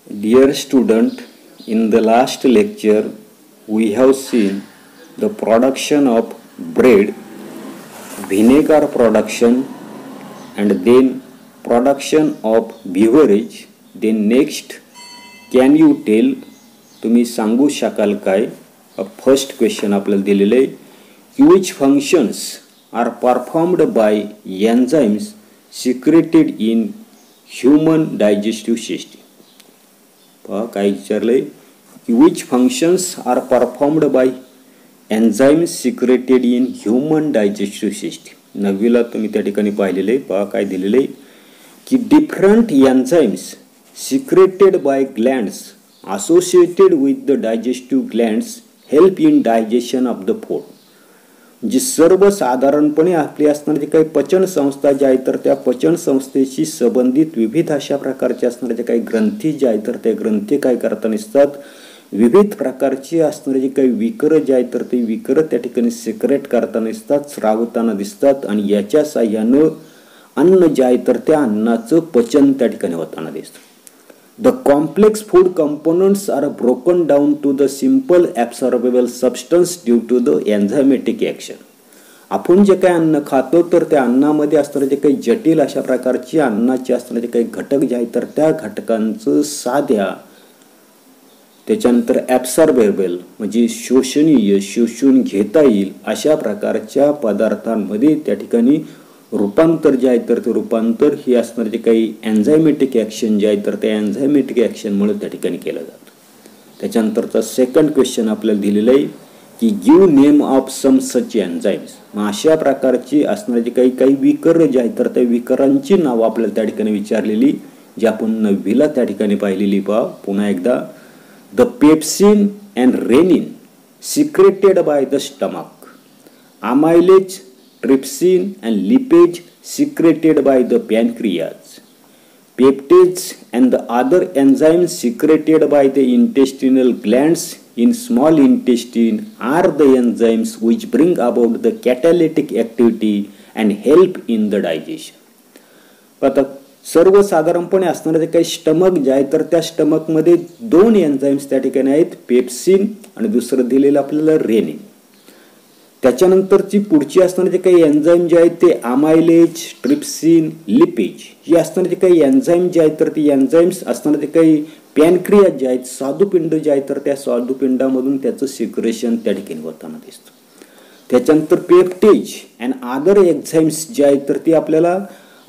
Dear student, in the last lecture we have seen the production of bread, vinegar production, and then production of beverage. Then next, can you tell, तुम्ही सांगू शकाल काय? First question आपल्याला दिलेले आहे, which functions are performed by enzymes secreted in human digestive system? काय विचारलंय, which functions are performed by enzymes secreted in human digestive system. नववीला तुम्ही त्या ठिकाणी पाहिलेले पहा काय दिलेले की different enzymes secreted by glands associated with the digestive glands help in digestion of the food. जी सर्वसाधारणपणे आपली असणारी काही पचन संस्था ज्या आहेत तर त्या पचन संस्थेशी संबंधित विविध अशा प्रकारचे असणारे काही ग्रंथी ज्या आहेत तर त्या ग्रंथी काय करताना दिसतात, विविध प्रकारची असणारे जे काही विकर जे आहेत तर ते विकर त्या ठिकाणी सिक्रेट करताना दिसतात, स्रावताना दिसतात आणि याच्या साहाय्याने अन्न जे आहे तर त्या अन्नाचं पचन त्या ठिकाणी होताना दिसतं. The complex food components are broken down to the simple absorbable substance due to the enzymatic action. आपण जे काही अन्न खातो तर त्या अन्नामध्ये असणारे जे काही जटिल अशा प्रकारचे अन्नाचे असणारे जे काही घटक जे आहेत तर त्या घटकांचं साध्या त्याच्यानंतर ॲब्सॉर्बेबल म्हणजे शोषणीय, शोषून घेता येईल अशा प्रकारच्या पदार्थांमध्ये त्या ठिकाणी रूपांतर जे आहे तर ते रूपांतर हे असणारे जे काही एन्झायमॅटिक ॲक्शन जे आहे तर त्या एन्झायमॅटिक ॲक्शनमुळे त्या ठिकाणी केलं जातं. त्याच्यानंतरचा सेकंड क्वेश्चन आपल्याला दिलेलं आहे की give name of some such enzymes. मग अशा प्रकारची असणारे जे काही विकर जे आहेत तर त्या विकरांची नावं आपल्याला त्या ठिकाणी विचारलेली जी आपण नववीला त्या ठिकाणी पाहिलेली. पहा पुन्हा एकदा, the pepsin and rennin secreted by the stomach, amylase, trypsin and lipase secreted by the pancreas, peptides and the other enzymes secreted by the intestinal glands in small intestine are the enzymes which bring about the catalytic activity and help in the digestion. आता सर्वसाधारणपणे असणारे जे काही stomach जे आहे तर त्या स्टमकमध्ये दोन एन्झाईम्स त्या ठिकाणी आहेत, पेप्सिन आणि दुसरं दिलेलं आपल्याला रेनिन. त्याच्यानंतरची पुढची असणारे जे काही एन्झाईम जे आहेत ते अमायलेज, ट्रिप्सिन, लिपेज ही असणारे जे काही एन्झाईम जे आहेत तर ती एन्झाईम्स असणारे जे काही पॅनक्रियाज जे आहेत, स्वादुपिंड जे आहेत तर त्या स्वादुपिंडामधून त्याचं सिक्रेशन त्या ठिकाणी होताना दिसतं. त्याच्यानंतर पेप्टेज अँड अदर एन्झाईम्स जे आहेत तर ती आपल्याला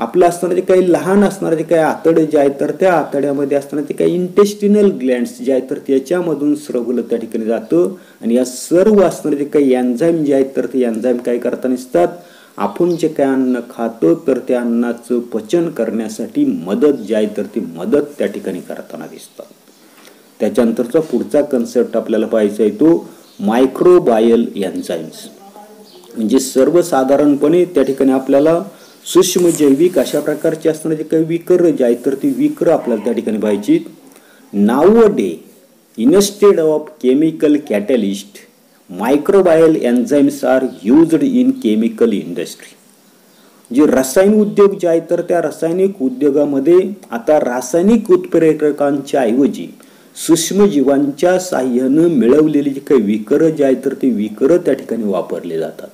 आपलं असणारे जे काही लहान असणारे जे काही आतडे जे आहेत तर त्या आतड्यामध्ये असणारे ते काही इंटेस्टिनल ग्लँड्स जे आहेत तर त्याच्यामधून स्रवलं त्या ठिकाणी जातं आणि या सर्व असणारे जे काही एन्झाईम जे आहेत तर ते एन्झाईम काय करताना दिसतात, आपण जे काही अन्न खातो तर त्या अन्नाचं पचन करण्यासाठी मदत जे आहे तर ती मदत त्या ठिकाणी करताना दिसतात. त्याच्यानंतरचा पुढचा कन्सेप्ट आपल्याला पाहायचा आहे तो मायक्रोबायल एन्झाईम्स. म्हणजे सर्वसाधारणपणे त्या ठिकाणी आपल्याला सूक्ष्म जैविक अशा प्रकारचे असणारे जे काही विकर जे आहेत तर ती विकर आपल्याला त्या ठिकाणी पाहिजे. Nowadays instead of chemical catalyst microbial enzymes are used in chemical industry. जे रासायनिक उद्योग जे आहेत तर त्या रासायनिक उद्योगामध्ये आता रासायनिक उत्प्रेरकांच्या ऐवजी सूक्ष्मजीवांच्या साह्यानं मिळवलेली जी काही विकर जे आहेत तर ती विकर त्या ठिकाणी वापरले जातात.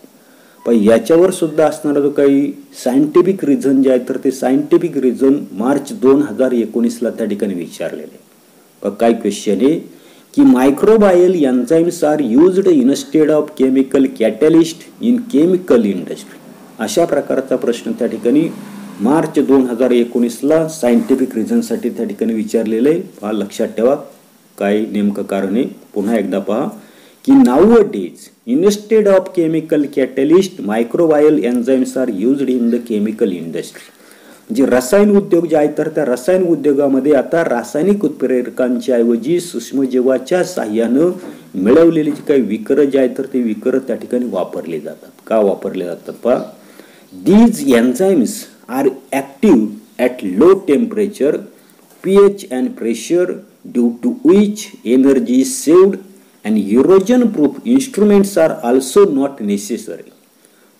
पण याच्यावर सुद्धा असणारा जो काही सायंटिफिक रिझन जे आहे तर ते सायंटिफिक रिझन मार्च 2019ला त्या ठिकाणी विचारलेले. पण काय क्वेश्चन आहे की microbial enzymes are used instead of chemical catalyst in chemical industry. अशा प्रकारचा प्रश्न त्या ठिकाणी मार्च 2019ला सायंटिफिक रिझनसाठी त्या ठिकाणी विचारलेलं आहे. पहा लक्षात ठेवा काय नेमकं कारण आहे. पुन्हा एकदा पहा की nowadays instead of chemical catalyst microbial enzymes are used in the chemical industry. जे रसायन उद्योग जे आहेत तर त्या रसायन उद्योगामध्ये आता रासायनिक उत्प्रेरकांच्या ऐवजी सूक्ष्मजीवाच्या साह्यानं मिळवलेली जी काही विकर जे आहेत तर ते विकर त्या ठिकाणी वापरले जातात. का वापरले जातात पहा, these enzymes are active at low temperature, pH and pressure due to which energy is saved and erosion proof instruments are also not necessary.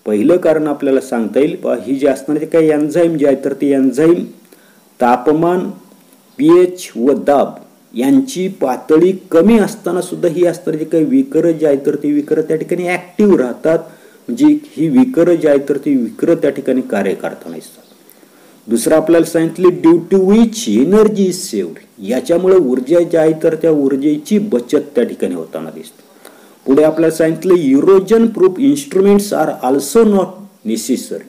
पहिलं कारण आपल्याला सांगता येईल पहा, ही जी असणारे काही एन्झाईम जे आहेत तर ती एन्झाईम तापमान, पीएच व दाब यांची पातळी कमी असताना सुद्धा ही असणारी जे काही विकर जे आहेत तर ती विकर त्या ठिकाणी ऍक्टिव्ह राहतात, म्हणजे ही विकर जे आहेत तर ती विकर त्या ठिकाणी कार्य करताना दिसतात. दुसरं आपल्याला सांगितलं due to which energy is saved, याच्यामुळे ऊर्जा जी आहे तर त्या ऊर्जेची बचत त्या ठिकाणी होताना दिसते. पुढे आपल्याला सांगितलं erosion proof instruments are also not necessary,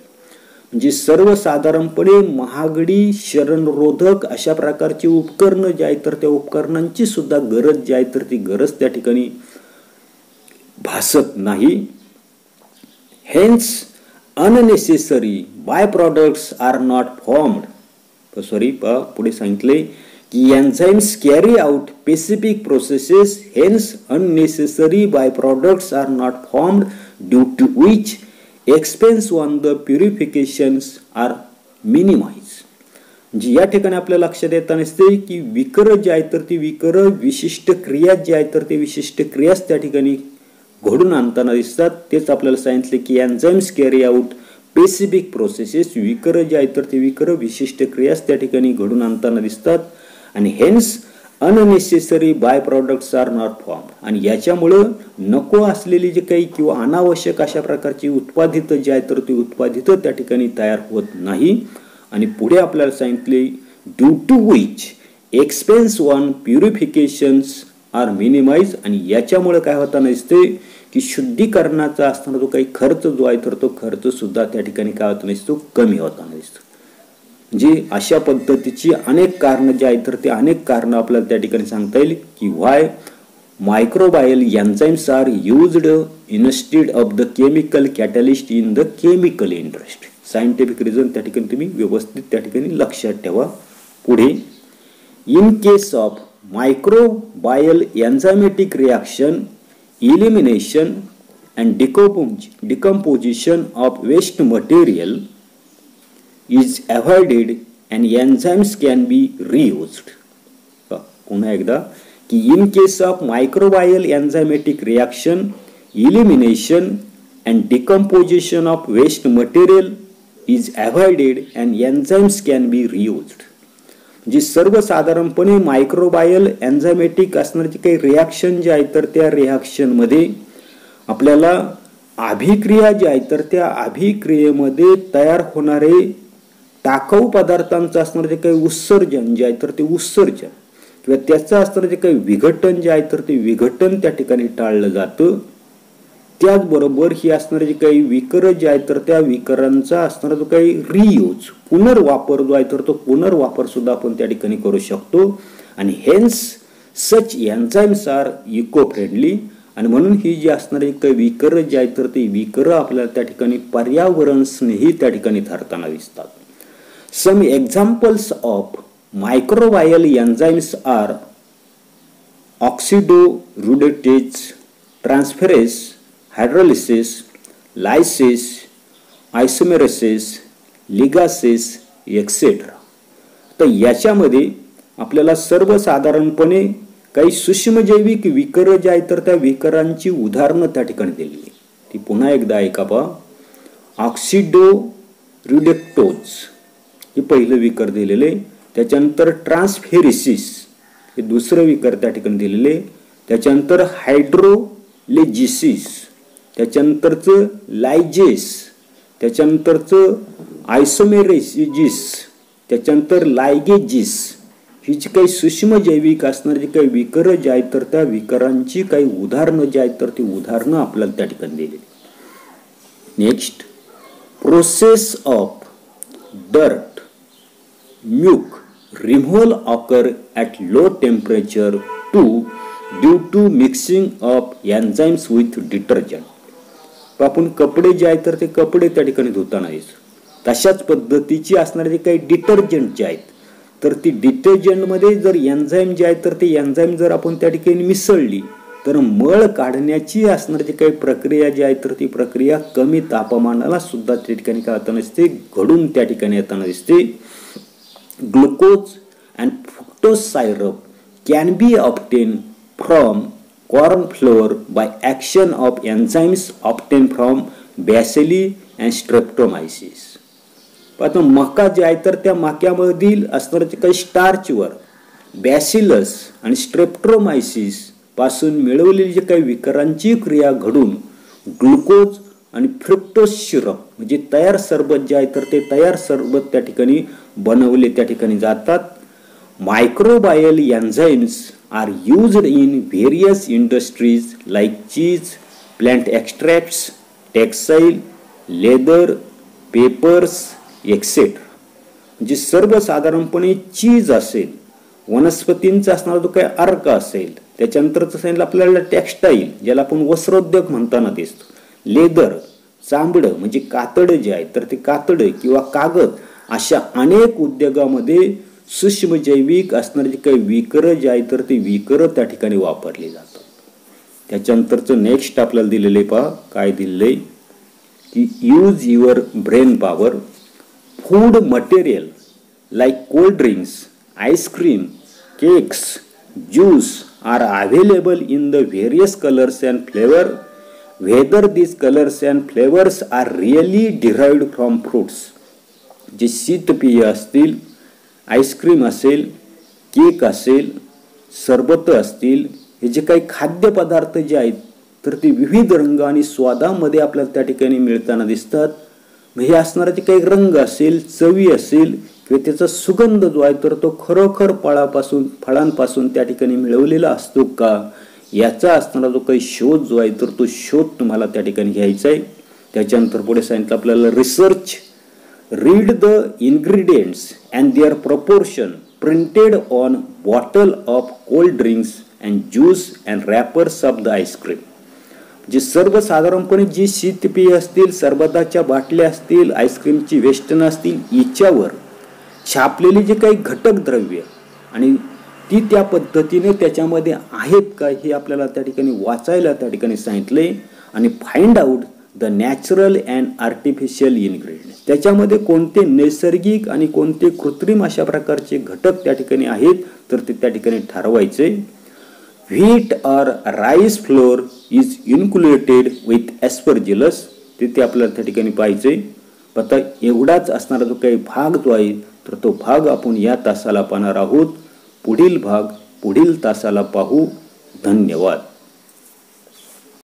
म्हणजे सर्वसाधारणपणे महागडी शरणरोधक अशा प्रकारची उपकरणं जी आहेत तर त्या उपकरणांची सुद्धा गरज जी आहे तर ती गरज त्या ठिकाणी भासत नाही. Hence unnecessary by products are not formed. पुढे सांगितले की enzymes carry out specific processes, hence unnecessary by products are not formed due to which expense on the purifications are minimize. म्हणजे या ठिकाणी आपल्या लक्षात येताना दिसते की विकर जे आहेत तर ती विकर विशिष्ट क्रिया जे आहेत तर ते विशिष्ट क्रियाच त्या ठिकाणी घडून आणताना दिसतात. तेच आपल्याला सांगितले की enzymes carry out specific processes, विकर जे आहेत तर ते विकर विशिष्ट क्रियाच त्या ठिकाणी घडून आणताना दिसतात. आणि hence unnecessary by products are not form, आणि याच्यामुळं नको असलेली जे काही किंवा अनावश्यक अशा प्रकारची उत्पादित जे आहेत तर ती उत्पादित त्या ठिकाणी तयार होत नाही. आणि पुढे आपल्याला सांगितले due to which expense on purifications are minimize, आणि याच्यामुळे काय होताना दिसते की शुद्धीकरणाचा असताना जो काही खर्च जो आहे तर तो खर्च सुद्धा त्या ठिकाणी काय होताना दिसतो, कमी होताना दिसतो. म्हणजे अशा पद्धतीची अनेक कारणं जे आहेत तर ते अनेक कारणं आपल्याला त्या ठिकाणी सांगता येईल की why microbial enzymes are used instead of the chemical catalyst in the chemical industry. Scientific reason त्या ठिकाणी तुम्ही व्यवस्थित त्या ठिकाणी लक्षात ठेवा. पुढे in case of microbial enzymatic reaction elimination and decomposition of waste material is avoided and enzymes can be reused. पुन्हा एकदा की in case of microbial enzymatic reaction elimination and decomposition of waste material is avoided and enzymes can be reused. जी सर्वसाधारणपणे मायक्रोबायल enzymatic असणारी काही reaction जे आहेत तर त्या रिॲक्शनमध्ये आपल्याला अभिक्रिया जी आहे तर त्या अभिक्रियेमध्ये तयार होणारे टाकाऊ पदार्थांचं असणारे जे काही उत्सर्जन जे आहे तर ते उत्सर्जन किंवा त्याचं असणारं जे काही विघटन जे आहे तर ते विघटन त्या ठिकाणी टाळलं जातं. त्याचबरोबर ही असणारे जे काही विकर जे आहेत तर त्या विकरांचा असणारा जो काही रियूज पुनर्वापर जो आहे तर तो पुनर्वापर सुद्धा आपण त्या ठिकाणी करू शकतो. आणि हेन्स सच एन्झाइम्स आर इको फ्रेंडली, आणि म्हणून ही जी असणारी काही विकर जे आहेत तर ती विकर आपल्याला त्या ठिकाणी पर्यावरण स्नेही त्या ठिकाणी ठरताना दिसतात. Some examples of microbial enzymes are oxidoreductase, transferase, hydrolysis, lysis, isomerases, ligases etcetera. तर याच्यामध्ये आपल्याला सर्वसाधारणपणे काही सूक्ष्मजैविक विकर जे आहेत तर त्या विकरांची उदाहरणं त्या ठिकाणी दिलेली. ती पुन्हा एकदा ऐका पहा. ऑक्सिडोरुडेक्टोज हे पहिलं विकर दिलेले, त्याच्यानंतर ट्रान्सफेरिसिस हे दुसरं विकर त्या ठिकाणी दिलेले, त्याच्यानंतर हायड्रोलेजिसिस, त्याच्यानंतरचं लायजेस, त्याच्यानंतरचं आयसोमेरेसिस, त्याच्यानंतर लायगेजिस. ही जी काही सूक्ष्म जैविक असणारी जी काही विकर जे आहेत तर त्या विकरांची काही उदाहरणं जी आहेत तर ती उदाहरणं आपल्याला त्या ठिकाणी दिली. Next, process of dirt muck removal occur at low temperature due to mixing of enzymes with detergent. आपण कपडे जे आहेत तर ते कपडे त्या ठिकाणी धुताना तशाच पद्धतीची असणारे जे काही डिटर्जंट जे आहेत तर ती डिटर्जंटमध्ये जर एन्झाइम जे आहेत तर ते एन्झाइम जर आपण त्या ठिकाणी मिसळली तर मळ काढण्याची असणारी जी काही प्रक्रिया जी आहे तर ती प्रक्रिया कमी तापमानाला सुद्धा त्या ठिकाणी काय होताना दिसते, घडून त्या ठिकाणी येताना दिसते. Glucose and fructose syrup can be obtain from corn flour by action of enzymes obtained from bacilli and streptomyces. आता मका जे आहे तर त्या मक्यामधील असणारे काही स्टार्चवर बॅसिलस आणि स्ट्रेप्टोमायसिस पासून मिळवलेली जे काही विकारांची क्रिया घडून ग्लुकोज आणि फ्रुक्टोज सिरप म्हणजे तयार सरबत जे आहे तर ते तयार सरबत त्या ठिकाणी बनवले त्या ठिकाणी जातात. Microbial enzymes are used in various industries like cheese, plant extracts, textile, leather, papers etcetera. म्हणजे सर्वसाधारणपणे चीज असेल, वनस्पतींचा असणारा जो काही अर्क असेल, त्याच्यानंतरचं सांगितलं आपल्याला टेक्सटाईल ज्याला आपण वस्त्रोद्योग म्हणताना दिसतो, लेदर चांबडं म्हणजे कातडं जे आहे तर ते कातडं किंवा कागद अशा अनेक उद्योगामध्ये सूक्ष्मजैविक असणारे जे काही विकर जे आहे तर ते विकर त्या ठिकाणी वापरले जातात. त्याच्यानंतरचं नेक्स्ट आपल्याला दिलेलं आहे पहा काय दिलेलं आहे की use your brain power. Food material like cold drinks, ice cream, cakes, juice are available in the various colors and flavor, whether these colors and flavors are really derived from fruits. जे शीतपेय असतील, आईस्क्रीम असेल, cake असेल, सरबत असतील, हे जे काही खाद्यपदार्थ जे आहेत तर ते विविध रंग आणि स्वादामध्ये आपल्याला त्या ठिकाणी मिळताना दिसतात. हे असणारे जे काही रंग असेल, चवी असेल किंवा त्याचा सुगंध जो आहे तर तो खरोखर फळांपासून त्या ठिकाणी मिळवलेला असतो का, याचा असणारा जो काही शोध जो आहे तर तो शोध तुम्हाला त्या ठिकाणी घ्यायचा आहे. त्याच्यानंतर पुढे सांगितलं आपल्याला research. Read the ingredients and their proportion printed on bottle of cold drinks and juice and wrappers of the ice cream. जे सर्वसाधारणपणे जी शीतपेय असतील, सरबताच्या बाटल्या असतील, आईस्क्रीमची वेस्टर्न असतील, याच्यावर छापलेली जे काही घटक द्रव्य आणि ती त्या पद्धतीने त्याच्यामध्ये आहेत का हे आपल्याला त्या ठिकाणी वाचायला त्या ठिकाणी सांगितले. आणि find out the natural and artificial ingredients, त्याच्यामध्ये कोणते नैसर्गिक आणि कोणते कृत्रिम अशा प्रकारचे घटक त्या ठिकाणी आहेत तर ते त्या ठिकाणी ठरवायचे. Wheat or rice flour is inoculated with aspergillus, ते आपल्याला त्या ठिकाणी पाहिजे. आता एवढाच असणारा जो काही भाग जो आहे तर तो भाग आपण या तासाला पाहणार आहोत. पुढील भाग पुढील तासाला पाहू. धन्यवाद.